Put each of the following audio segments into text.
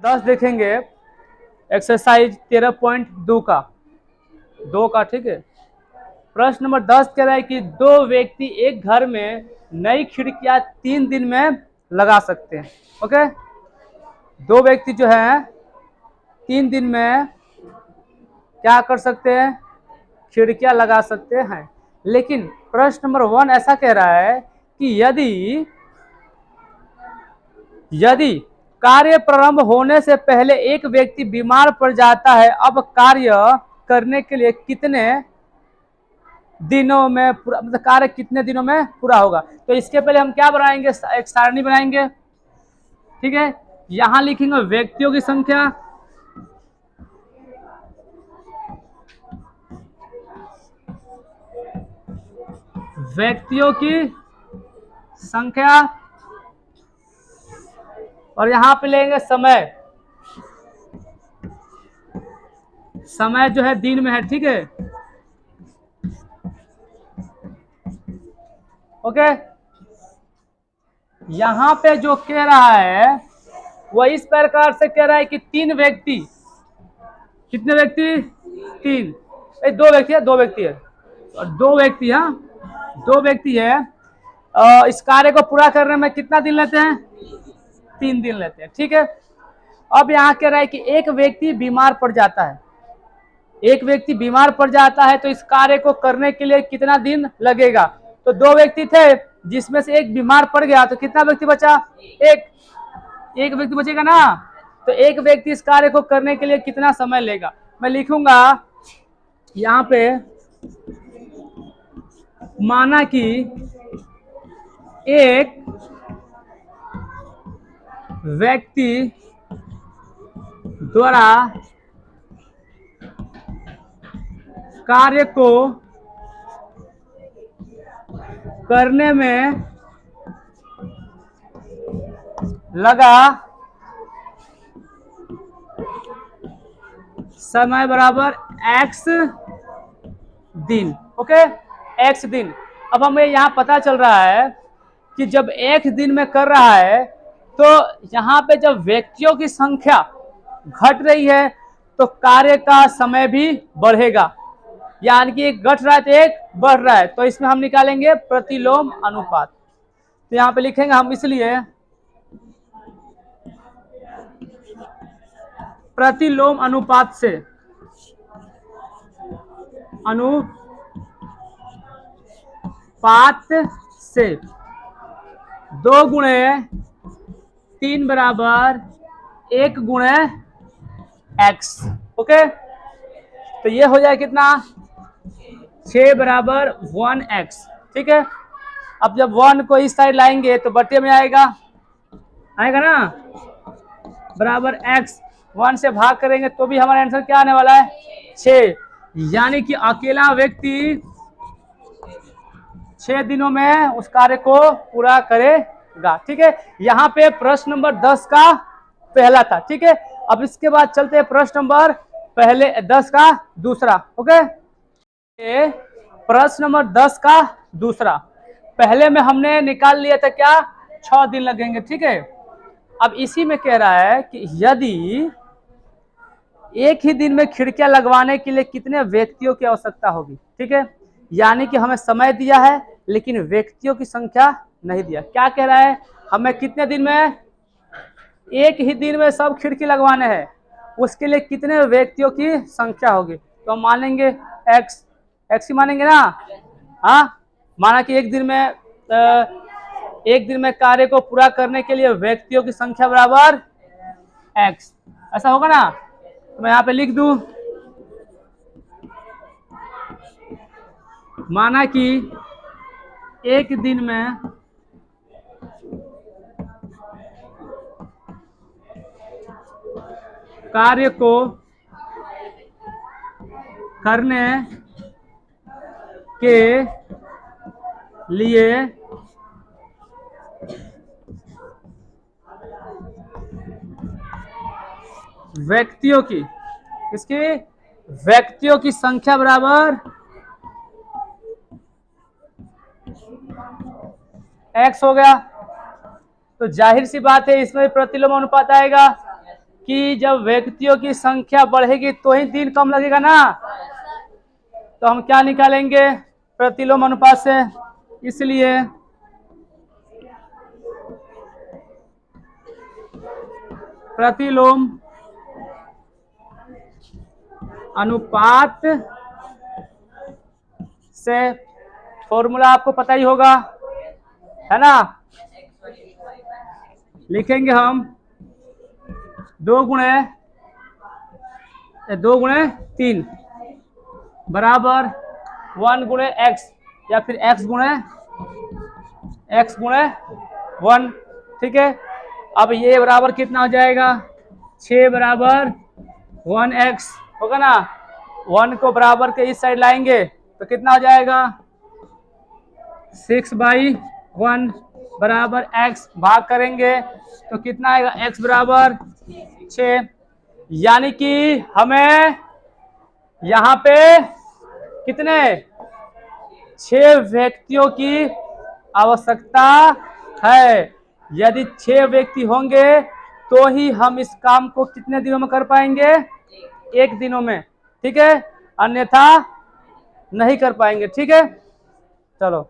10 देखेंगे एक्सरसाइज 13.2 का 2 का, ठीक है। प्रश्न नंबर 10 कह रहा है कि दो व्यक्ति एक घर में नई खिड़कियां 3 दिन में लगा सकते हैं। ओके, दो व्यक्ति जो है 3 दिन में क्या कर सकते हैं, खिड़कियां लगा सकते हैं। लेकिन प्रश्न नंबर 1 ऐसा कह रहा है कि यदि कार्य प्रारंभ होने से पहले एक व्यक्ति बीमार पड़ जाता है, अब कार्य करने के लिए कितने दिनों में पूरा, मतलब कार्य कितने दिनों में पूरा होगा। तो इसके पहले हम क्या बनाएंगे, एक सारणी बनाएंगे, ठीक है। यहां लिखेंगे व्यक्तियों की संख्या, व्यक्तियों की संख्या, और यहां पे लेंगे समय, समय जो है दिन में है, ठीक है। ओके, यहां पे जो कह रहा है वह इस प्रकार से कह रहा है कि 3 व्यक्ति, कितने व्यक्ति, 3, दो व्यक्ति है, दो व्यक्ति है, और दो व्यक्ति है, दो व्यक्ति है। इस कार्य को पूरा करने में कितना दिन लेते हैं, 3 दिन लेते हैं, ठीक है। अब यहाँ कह रहा है कि एक व्यक्ति बीमार पड़ जाता है, एक व्यक्ति बीमार पड़ जाता है तो इस कार्य को करने के लिए कितना दिन लगेगा। तो दो व्यक्ति थे जिसमें से एक बीमार पड़ गया, तो कितना व्यक्ति बचा, एक व्यक्ति बचेगा ना। तो एक व्यक्ति इस कार्य को करने के लिए कितना समय लेगा, मैं लिखूंगा यहाँ पे, माना कि एक व्यक्ति द्वारा कार्य को करने में लगा समय बराबर x दिन। ओके, x दिन। अब हमें यहाँ पता चल रहा है कि जब एक दिन में कर रहा है तो यहाँ पे जब व्यक्तियों की संख्या घट रही है तो कार्य का समय भी बढ़ेगा, यानी कि एक घट रहा है तो एक बढ़ रहा है, तो इसमें हम निकालेंगे प्रतिलोम अनुपात। तो यहाँ पे लिखेंगे हम इसलिए प्रतिलोम अनुपात से, अनुपात से 2 गुणे 3 बराबर 1 गुणे x। ओके, तो ये हो जाए कितना, 6 बराबर 1x, ठीक है। अब जब 1 को इस साइड लाएंगे तो बटे में आएगा, आएगा ना, बराबर x, 1 से भाग करेंगे तो भी हमारा आंसर क्या आने वाला है, 6। यानी कि अकेला व्यक्ति 6 दिनों में उस कार्य को पूरा करेगा, ठीक है। यहाँ पे प्रश्न नंबर 10 का पहला था, ठीक है। अब इसके बाद चलते हैं प्रश्न नंबर 10 का दूसरा। ओके, प्रश्न नंबर 10 का दूसरा, पहले में हमने निकाल लिया था क्या, 6 दिन लगेंगे, ठीक है। अब इसी में कह रहा है कि यदि एक ही दिन में खिड़कियां लगवाने के लिए कितने व्यक्तियों की आवश्यकता होगी, ठीक है। यानी कि हमें समय दिया है लेकिन व्यक्तियों की संख्या नहीं दिया। क्या कह रहा है, हमें कितने दिन में, एक ही दिन में सब खिड़की लगवाने हैं, उसके लिए कितने व्यक्तियों की संख्या होगी। तो हम मानेंगे एक्स, एक्स ही मानेंगे ना। हाँ, माना कि एक दिन में कार्य को पूरा करने के लिए व्यक्तियों की संख्या बराबर एक्स, ऐसा होगा ना। तो मैं यहाँ पे लिख दूं, माना कि एक दिन में कार्य को करने के लिए व्यक्तियों की, इसकी व्यक्तियों की संख्या बराबर x हो गया। तो जाहिर सी बात है इसमें प्रतिलोम अनुपात आएगा कि जब व्यक्तियों की संख्या बढ़ेगी तो ही दिन कम लगेगा ना। तो हम क्या निकालेंगे, प्रतिलोम अनुपात से। इसलिए प्रतिलोम अनुपात से फॉर्मूला आपको पता ही होगा, है ना। लिखेंगे हम 2 गुणे 3 बराबर 1 गुणे x, या फिर x गुणे 1। ठीक है, अब ये बराबर कितना हो जाएगा, 6 बराबर 1x होगा ना। 1 को बराबर के इस साइड लाएंगे तो कितना हो जाएगा, 6/1 बराबर x, भाग करेंगे तो कितना आएगा, x बराबर 6। यानी कि हमें यहाँ पे कितने, 6 व्यक्तियों की आवश्यकता है। यदि 6 व्यक्ति होंगे तो ही हम इस काम को कितने दिनों में कर पाएंगे, 1 दिनों में। ठीक है, अन्यथा नहीं कर पाएंगे। ठीक है, चलो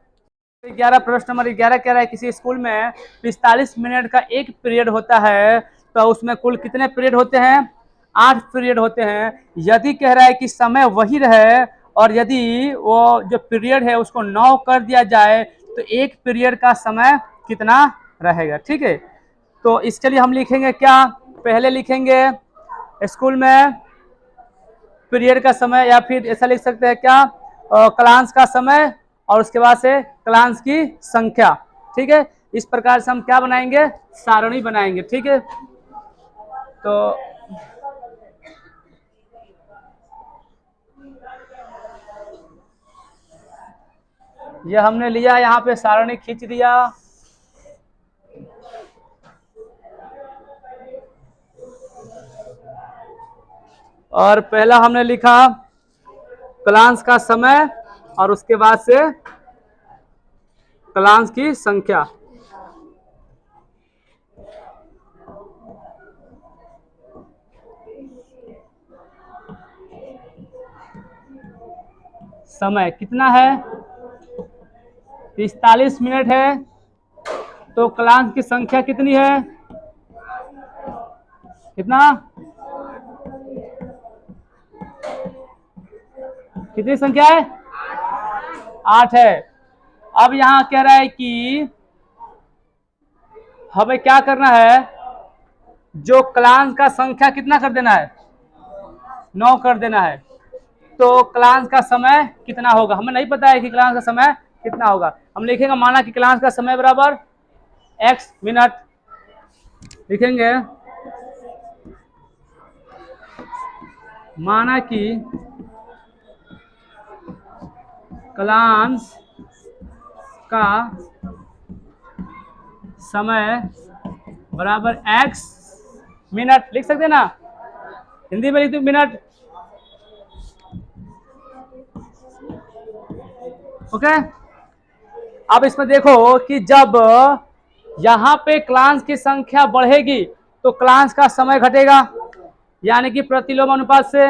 11, प्रश्न नंबर 11 कह रहा है किसी स्कूल में 45 मिनट का एक पीरियड होता है, तो उसमें कुल कितने पीरियड होते हैं, 8 पीरियड होते हैं। यदि कह रहा है कि समय वही रहे और यदि वो जो पीरियड है उसको 9 कर दिया जाए तो एक पीरियड का समय कितना रहेगा। ठीक है, तो इसके लिए हम लिखेंगे क्या, पहले लिखेंगे स्कूल में पीरियड का समय, या फिर ऐसा लिख सकते हैं क्या, क्लास का समय और उसके बाद से क्लास की संख्या। ठीक है, इस प्रकार से हम क्या बनाएंगे, सारणी बनाएंगे। ठीक है, तो ये हमने लिया, यहाँ पे सारणी खींच दिया। और पहला हमने लिखा क्लास का समय और उसके बाद से क्लास की संख्या। समय कितना है, 45 मिनट है, तो क्लास की संख्या कितनी है, कितना, कितनी संख्या है, 8 है। अब यहां कह रहा है कि हमें क्या करना है, जो क्लास का संख्या कितना कर देना है, 9 कर देना है। तो क्लास का समय कितना होगा, हमें नहीं पता है कि क्लास का समय कितना होगा। हम लिखेंगे माना कि क्लास का समय बराबर x मिनट, लिखेंगे माना कि क्लास का समय बराबर x मिनट, लिख सकते हैं ना, हिंदी में लिख दो मिनट। ओके, अब इसमें देखो कि जब यहां पे क्लास की संख्या बढ़ेगी तो क्लास का समय घटेगा, यानी कि प्रतिलोम अनुपात से।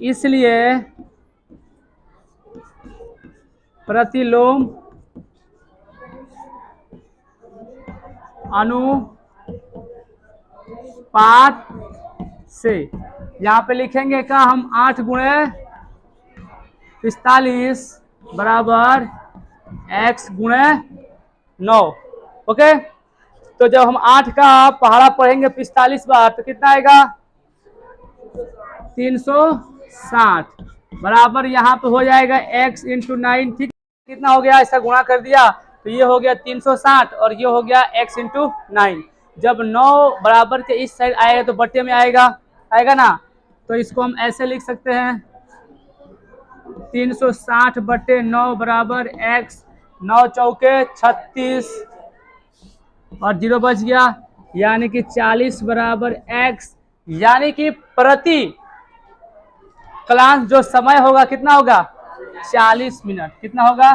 इसलिए प्रतिलोम अनुपात से यहाँ पे लिखेंगे क्या हम, 8 गुणे 45 बराबर x गुणे 9। ओके, तो जब हम 8 का पहाड़ा पढ़ेंगे 45 बार तो कितना आएगा, 360 बराबर यहाँ पे हो जाएगा x इंटू 9। ठीक, कितना हो गया, ऐसा गुणा कर दिया तो ये हो गया 360 और ये हो गया x इंटू 9। जब 9 बराबर के इस साइड आएगा तो बट्टे में आएगा, आएगा ना। तो इसको हम ऐसे लिख सकते हैं 360/9 बराबर x, 9 चौके 36 और 0 बच गया, यानी कि 40 बराबर x। यानी कि प्रति क्लास जो समय होगा कितना होगा, 40 मिनट। कितना होगा,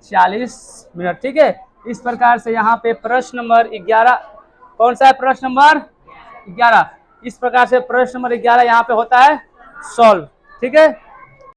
40 मिनट। ठीक है, इस प्रकार से यहाँ पे प्रश्न नंबर 11, कौन सा है प्रश्न नंबर 11। इस प्रकार से प्रश्न नंबर 11 यहाँ पे होता है सॉल्व। ठीक है।